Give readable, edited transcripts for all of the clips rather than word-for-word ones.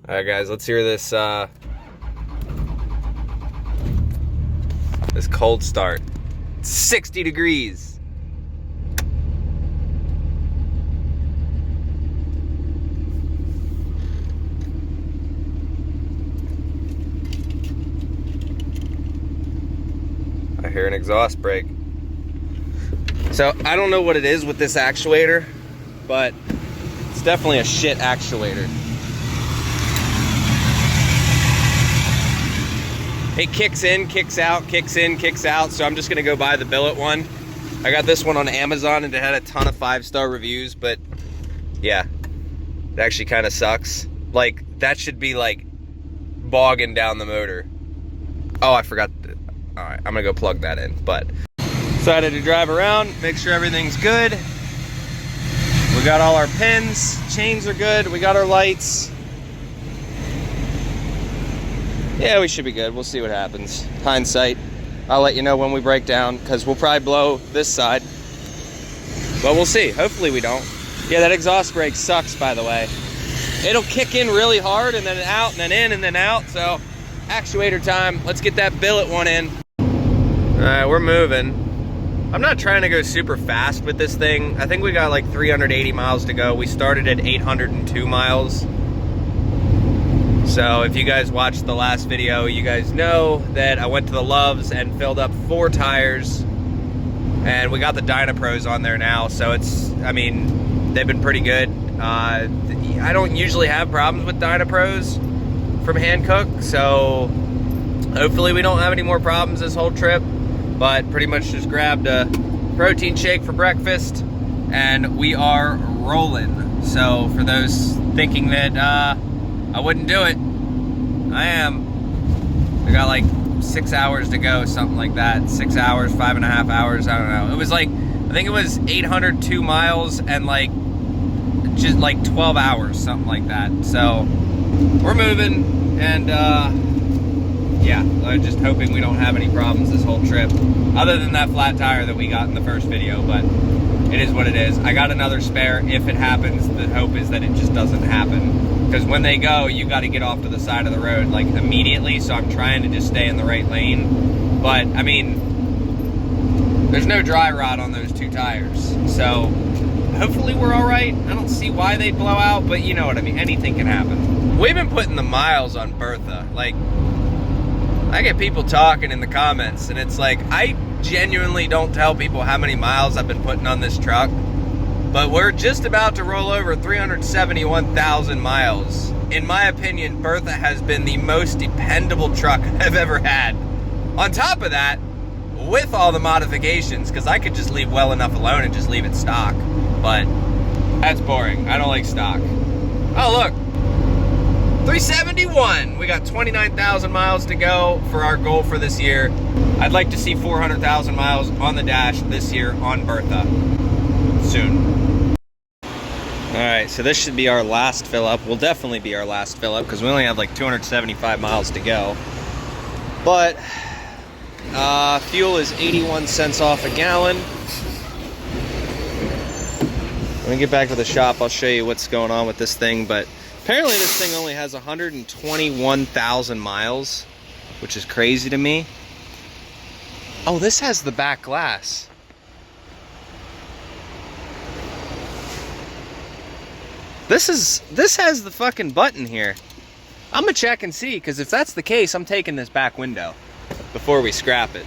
Alright guys, let's hear this this cold start. 60 degrees. I hear an exhaust brake. So I don't know what it is with this actuator, but it's definitely a shit actuator. It kicks in, kicks out, kicks in, kicks out, so I'm just gonna go buy the billet one. I got this one on Amazon and it had a ton of 5-star reviews, but yeah, it actually kind of sucks. Like, that should be like bogging down the motor. Oh, I forgot. All right, I'm gonna go plug that in, but decided to drive around, make sure everything's good. We got all our pins, chains are good, we got our lights. Yeah, we should be good. We'll see what happens. Hindsight. I'll let you know when we break down, because we'll probably blow this side. But we'll see. Hopefully we don't. Yeah, that exhaust brake sucks, by the way. It'll kick in really hard, and then out, and then in, and then out. So, actuator time. Let's get that billet one in. Alright, we're moving. I'm not trying to go super fast with this thing. I think we got like 380 miles to go. We started at 802 miles. So if you guys watched the last video, you guys know that I went to the Loves and filled up 4 tires, and we got the Dynapros on there now. So it's, I mean, they've been pretty good. I don't usually have problems with Dynapros from Hankook, so hopefully we don't have any more problems this whole trip. But pretty much just grabbed a protein shake for breakfast, and we are rolling. So for those thinking that I wouldn't do it, I am. We got like 6 hours to go, something like that. 6 hours, 5.5 hours, I don't know. It was like, I think it was 802 miles and like, just like 12 hours, something like that. So, we're moving, and yeah, I'm just hoping we don't have any problems this whole trip. Other than that flat tire that we got in the first video, but it is what it is. I got another spare if it happens. The hope is that it just doesn't happen. Because when they go, you got to get off to the side of the road like immediately, so I'm trying to just stay in the right lane. But, I mean, there's no dry rot on those 2 tires. So, hopefully we're all right. I don't see why they'd blow out, but you know what I mean. Anything can happen. We've been putting the miles on Bertha. Like, I get people talking in the comments, and it's like, I genuinely don't tell people how many miles I've been putting on this truck. But we're just about to roll over 371,000 miles. In my opinion, Bertha has been the most dependable truck I've ever had. On top of that, with all the modifications, because I could just leave well enough alone and just leave it stock. But that's boring. I don't like stock. Oh, look. 371. We got 29,000 miles to go for our goal for this year. I'd like to see 400,000 miles on the dash this year on Bertha. Soon. Alright, so this should be our last fill up. Will definitely be our last fill up because we only have like 275 miles to go. But fuel is 81 cents off a gallon. When we get back to the shop, I'll show you what's going on with this thing. But apparently this thing only has 121,000 miles, which is crazy to me. Oh, this has the back glass. This has the fucking button here. I'm gonna check and see, because if that's the case, I'm taking this back window before we scrap it.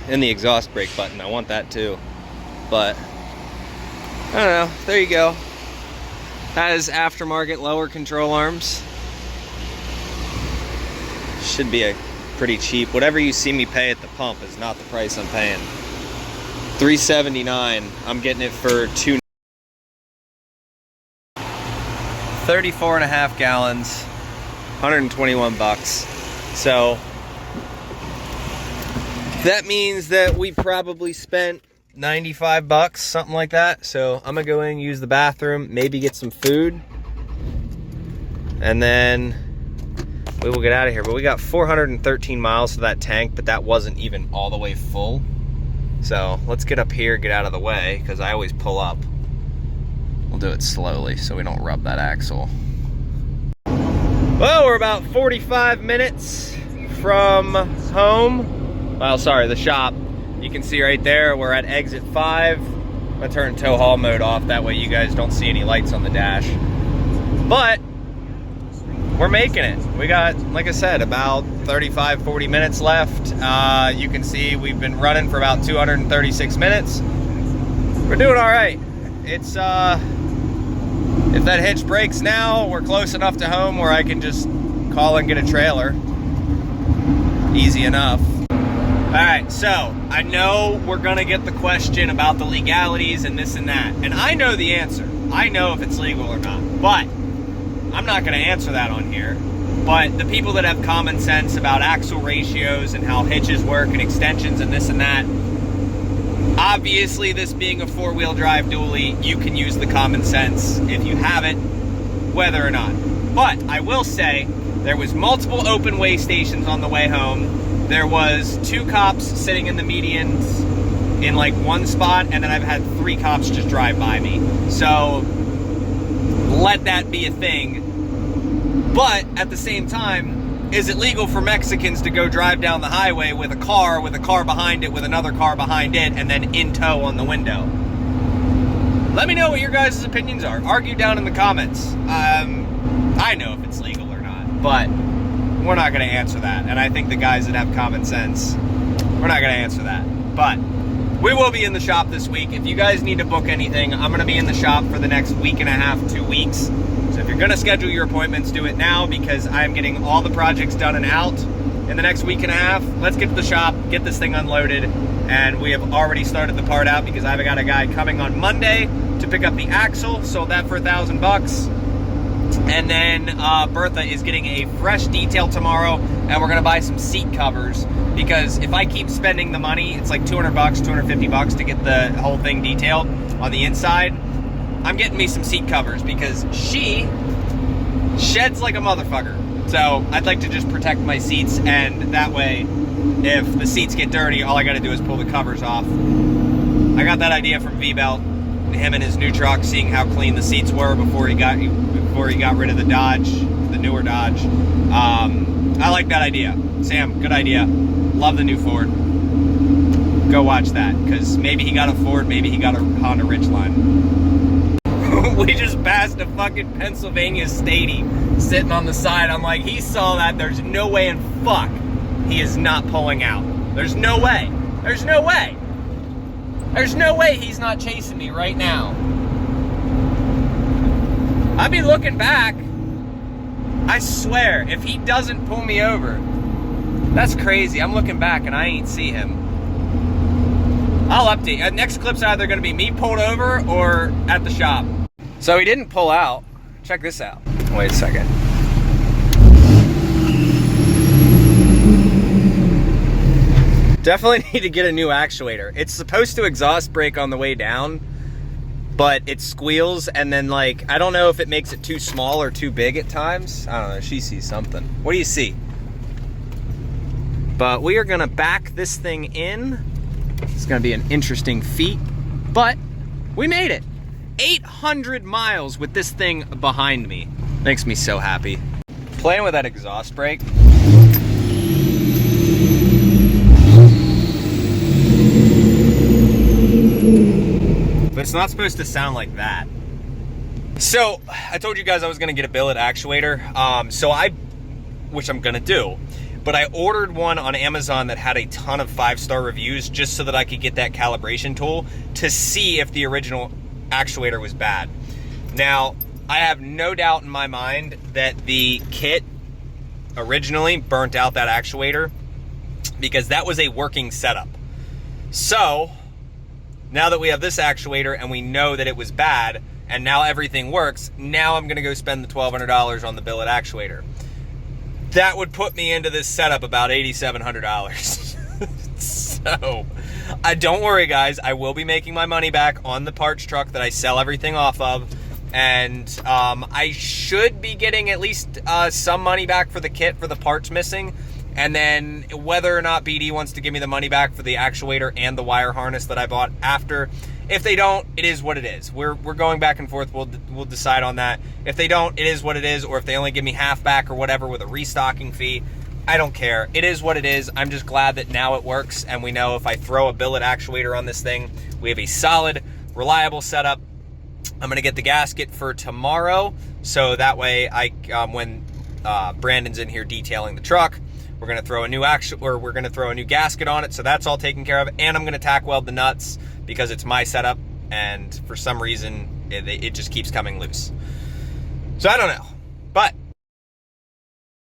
And the exhaust brake button, I want that too. But, I don't know, there you go. Has aftermarket lower control arms. Should be a pretty cheap. Whatever you see me pay at the pump is not the price I'm paying. $379. I'm getting it for $2. 34.5 gallons, 121 bucks. So that means that we probably spent 95 bucks, something like that. So I'm gonna go in and use the bathroom, maybe get some food, and then we will get out of here. But we got 413 miles to that tank, but that wasn't even all the way full. So let's get up here, get out of the way, because I always pull up. We'll do it slowly so we don't rub that axle. Well, we're about 45 minutes from home. Well, sorry, the shop. You can see right there, we're at exit 5. I'm gonna turn tow haul mode off, that way you guys don't see any lights on the dash. But we're making it. We got, like I said, about 35, 40 minutes left. You can see we've been running for about 236 minutes. We're doing all right. It's, if that hitch breaks now, we're close enough to home where I can just call and get a trailer. Easy enough. All right, so I know we're gonna get the question about the legalities and this and that, and I know the answer. I know if it's legal or not, but I'm not gonna answer that on here. But the people that have common sense about axle ratios and how hitches work and extensions and this and that, obviously this being a 4-wheel drive dually, you can use the common sense if you have it, whether or not. But I will say, there was multiple open way stations on the way home. There was 2 cops sitting in the medians in like one spot, and then I've had 3 cops just drive by me. So let that be a thing. But at the same time, is it legal for Mexicans to go drive down the highway with a car behind it, with another car behind it, and then in tow on the window? Let me know what your guys' opinions are. Argue down in the comments. I know if it's legal or not, but we're not going to answer that. And I think the guys that have common sense, we're not going to answer that. But we will be in the shop this week. If you guys need to book anything, I'm going to be in the shop for the next week and a half, 2 weeks. So if you're going to schedule your appointments, do it now, because I'm getting all the projects done and out in the next week and a half. Let's get to the shop, get this thing unloaded. And we have already started the part out because I've got a guy coming on Monday to pick up the axle. Sold that for $1,000. And then Bertha is getting a fresh detail tomorrow, and we're gonna buy some seat covers, because if I keep spending the money, it's like $200, $250 to get the whole thing detailed on the inside. I'm getting me some seat covers because she sheds like a motherfucker. So I'd like to just protect my seats, and that way, if the seats get dirty, all I gotta do is pull the covers off. I got that idea from V-Belt, him and his new truck, seeing how clean the seats were before he got rid of the Dodge, the newer Dodge. I like that idea. Sam, good idea. Love the new Ford. Go watch that, because maybe he got a Ford, maybe he got a Honda Ridgeline. We just passed a fucking Pennsylvania Statey sitting on the side. I'm like, he saw that. There's no way in fuck he is not pulling out. There's no way. There's no way. There's no way he's not chasing me right now. I'd be looking back. I swear, if he doesn't pull me over, that's crazy. I'm looking back and I ain't see him. I'll update. Next clip's either gonna be me pulled over or at the shop. So he didn't pull out. Check this out. Wait a second. Definitely need to get a new actuator. It's supposed to exhaust brake on the way down, but it squeals, and then, like, I don't know if it makes it too small or too big at times. I don't know, she sees something. What do you see? But we are gonna back this thing in. It's gonna be an interesting feat, but we made it. 800 miles with this thing behind me. Makes me so happy. Playing with that exhaust brake. But it's not supposed to sound like that. So I told you guys I was gonna get a billet actuator. Which I'm gonna do. But I ordered one on Amazon that had a ton of 5-star reviews just so that I could get that calibration tool to see if the original actuator was bad. Now, I have no doubt in my mind that the kit originally burnt out that actuator because that was a working setup. So, now that we have this actuator and we know that it was bad and now everything works, now I'm gonna go spend the $1,200 on the billet actuator. That would put me into this setup about $8,700. So, don't worry guys, I will be making my money back on the parts truck that I sell everything off of. And I should be getting at least some money back for the kit for the parts missing. And then whether or not BD wants to give me the money back for the actuator and the wire harness that I bought after If they don't, it is what it is. We're going back and forth. We'll decide on that. If they don't, it is what it is. Or if they only give me half back or whatever with a restocking fee, I don't care. It is what it is. I'm just glad that now it works, and we know if I throw a billet actuator on this thing, we have a solid, reliable setup. I'm gonna get the gasket for tomorrow, so that way when Brandon's in here detailing the truck, we're gonna throw a new gasket on it, so that's all taken care of. And I'm gonna tack weld the nuts because it's my setup, and for some reason it just keeps coming loose. So I don't know, but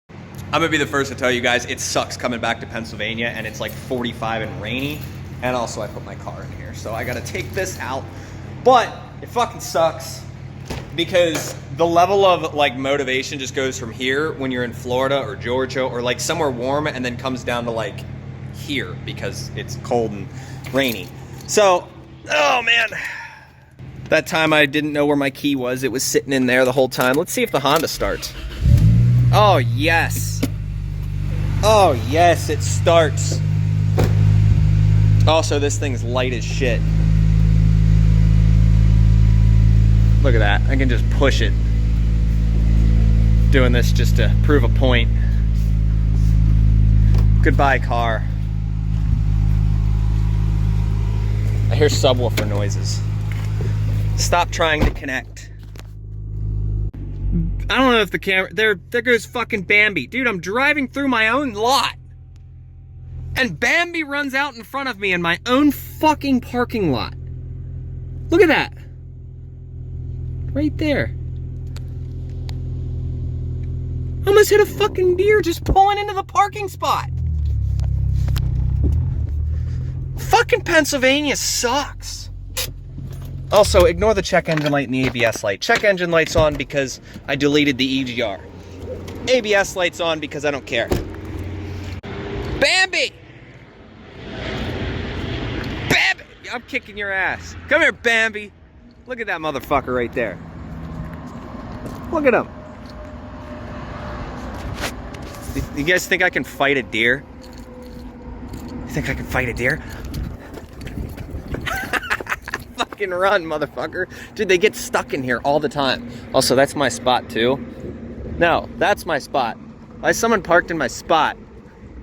I'm gonna be the first to tell you guys it sucks coming back to Pennsylvania, and it's like 45 and rainy, and also I put my car in here, so I gotta take this out. But it fucking sucks because the level of like motivation just goes from here when you're in Florida or Georgia or like somewhere warm, and then comes down to like here because it's cold and rainy. So, oh man, that time I didn't know where my key was. It was sitting in there the whole time. Let's see if the Honda starts. Oh yes. Oh yes, it starts. Also, this thing's light as shit. Look at that, I can just push it. Doing this just to prove a point. Goodbye, car. I hear subwoofer noises. Stop trying to connect. I don't know if the camera, there goes fucking Bambi. Dude, I'm driving through my own lot, and Bambi runs out in front of me in my own fucking parking lot. Look at that. Right there. Almost hit a fucking deer just pulling into the parking spot. Fucking Pennsylvania sucks. Also, ignore the check engine light and the ABS light. Check engine light's on because I deleted the EGR. ABS light's on because I don't care. Bambi! Bambi! I'm kicking your ass. Come here, Bambi. Look at that motherfucker right there. Look at him. You guys think I can fight a deer? You think I can fight a deer? Fucking run, motherfucker. Dude, they get stuck in here all the time. Also, that's my spot too. No, that's my spot. Why is someone parked in my spot?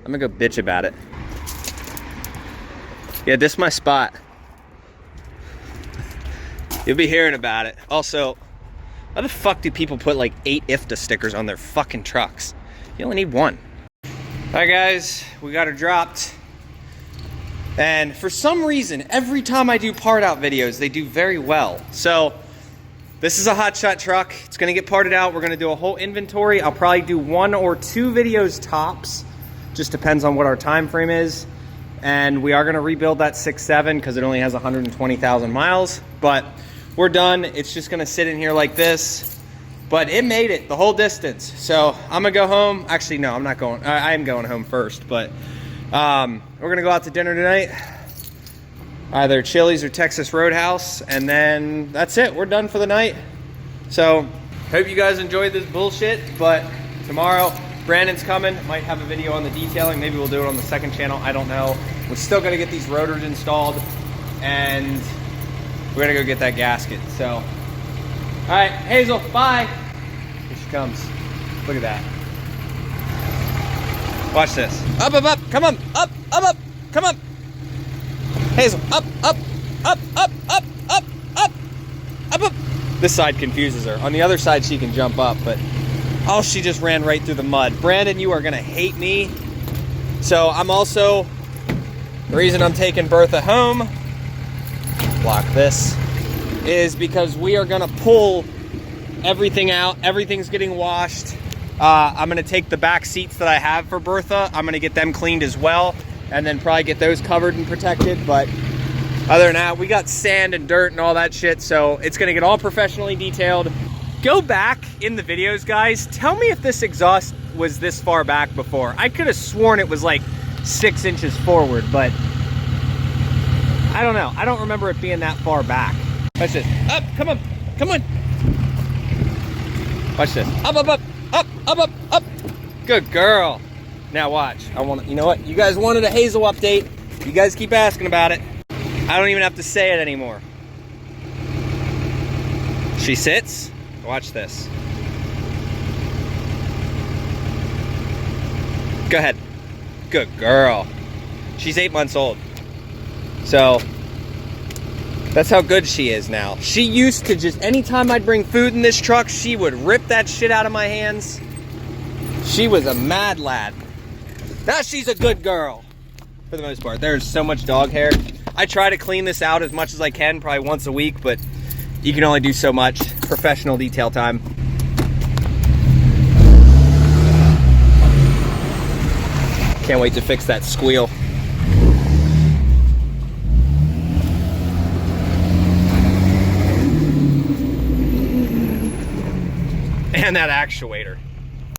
I'm gonna go bitch about it. Yeah, this is my spot. You'll be hearing about it. Also, why the fuck do people put like 8 IFTA stickers on their fucking trucks? You only need 1. All right, guys, we got her dropped. And for some reason, every time I do part out videos, they do very well. So this is a hotshot truck. It's gonna get parted out. We're gonna do a whole inventory. I'll probably do 1 or 2 videos tops. Just depends on what our time frame is. And we are gonna rebuild that 6.7 because it only has 120,000 miles. But we're done. It's just gonna sit in here like this. But it made it the whole distance. So I'm gonna go home. Actually, no, I'm not going. I am going home first, but we're gonna go out to dinner tonight. Either Chili's or Texas Roadhouse, and then that's it. We're done for the night. So hope you guys enjoyed this bullshit, but tomorrow Brandon's coming. Might have a video on the detailing. Maybe we'll do it on the second channel. I don't know. We're still gonna get these rotors installed, and we're gonna go get that gasket. So, all right, Hazel, bye. Here she comes. Look at that. Watch this. Up, up, up. Come on. Up, up, up. Come on. Hazel, up, up, up, up, up, up, up, up, up. This side confuses her. On the other side, she can jump up, but oh, she just ran right through the mud. Brandon, you are gonna hate me. So I'm also, the reason I'm taking Bertha home, block this, is because we are gonna pull everything out. Everything's getting washed. I'm gonna take the back seats that I have for Bertha. I'm gonna get them cleaned as well, and then probably get those covered and protected. But other than that, we got sand and dirt and all that shit, so it's gonna get all professionally detailed. Go back in the videos, guys. Tell me if this exhaust was this far back before. I could have sworn it was like 6 inches forward, but I don't know. I don't remember it being that far back. Watch this. Up, come on, come on. Watch this. Up, up, up, up, up, up, up. Good girl. Now watch. You know what? You guys wanted a Hazel update. You guys keep asking about it. I don't even have to say it anymore. She sits. Watch this. Go ahead. Good girl. She's 8 months old. So that's how good she is now. She used to just, anytime I'd bring food in this truck, she would rip that shit out of my hands. She was a mad lad. Now she's a good girl, for the most part. There's so much dog hair. I try to clean this out as much as I can, probably once a week, but you can only do so much. Professional detail time. Can't wait to fix that squeal. And that actuator.